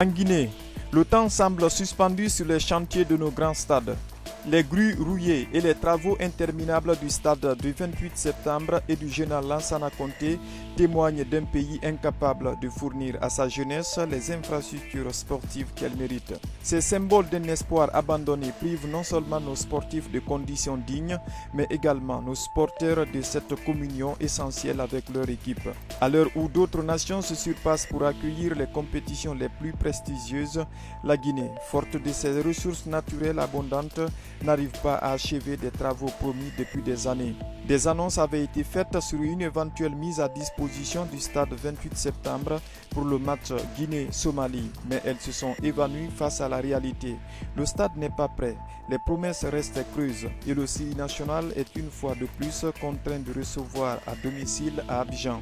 En Guinée, le temps semble suspendu sur les chantiers de nos grands stades. Les grues rouillées et les travaux interminables du stade du 28 septembre et du Général Lansana Conté témoignent d'un pays incapable de fournir à sa jeunesse les infrastructures sportives qu'elle mérite. Ces symboles d'un espoir abandonné privent non seulement nos sportifs de conditions dignes, mais également nos sporteurs de cette communion essentielle avec leur équipe. À l'heure où d'autres nations se surpassent pour accueillir les compétitions les plus prestigieuses, la Guinée, forte de ses ressources naturelles abondantes, n'arrive pas à achever des travaux promis depuis des années. Des annonces avaient été faites sur une éventuelle mise à disposition du stade 28 septembre pour le match Guinée-Somalie, mais elles se sont évanouies face à la réalité. Le stade n'est pas prêt, les promesses restent creuses et le Syrie national est une fois de plus contraint de recevoir à domicile à Abidjan.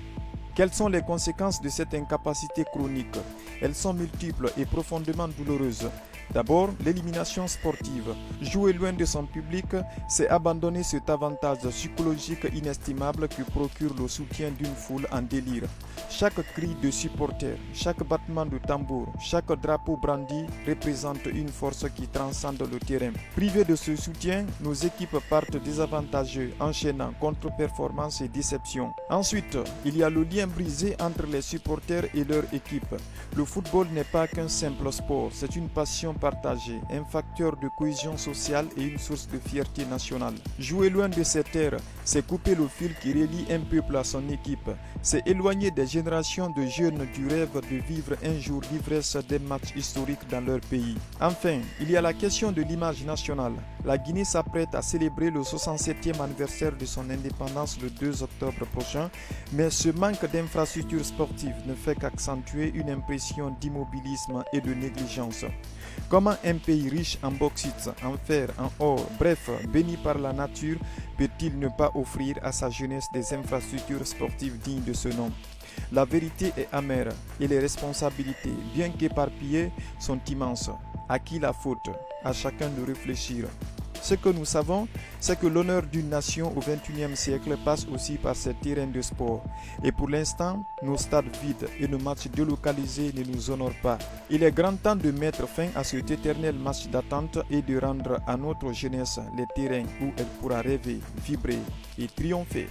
Quelles sont les conséquences de cette incapacité chronique? Elles sont multiples et profondément douloureuses. D'abord, l'élimination sportive. Jouer loin de son public, c'est abandonner cet avantage psychologique inestimable que procure le soutien d'une foule en délire. Chaque cri de supporter, chaque battement de tambour, chaque drapeau brandi représente une force qui transcende le terrain. Privés de ce soutien, nos équipes partent désavantagées, enchaînant contre-performance et déception. Ensuite, il y a le lien brisé entre les supporters et leur équipe. Le football n'est pas qu'un simple sport, c'est une passion partagée, un facteur de cohésion sociale et une source de fierté nationale. Jouer loin de ces terres, c'est couper le fil qui relie un peuple à son équipe. C'est éloigner des générations de jeunes du rêve de vivre un jour l'ivresse des matchs historiques dans leur pays. Enfin, il y a la question de l'image nationale. La Guinée s'apprête à célébrer le 67e anniversaire de son indépendance le 2 octobre prochain, mais ce manque d'infrastructures sportives ne fait qu'accentuer une impression d'immobilisme et de négligence. Comment un pays riche en bauxite, en fer, en or, bref, béni par la nature, peut-il ne pas offrir à sa jeunesse des infrastructures sportives dignes de ce nom? La vérité est amère et les responsabilités, bien qu'éparpillées, sont immenses. À qui la faute? À chacun de réfléchir. Ce que nous savons, c'est que l'honneur d'une nation au XXIe siècle passe aussi par ses terrains de sport. Et pour l'instant, nos stades vides et nos matchs délocalisés ne nous honorent pas. Il est grand temps de mettre fin à cet éternel match d'attente et de rendre à notre jeunesse les terrains où elle pourra rêver, vibrer et triompher.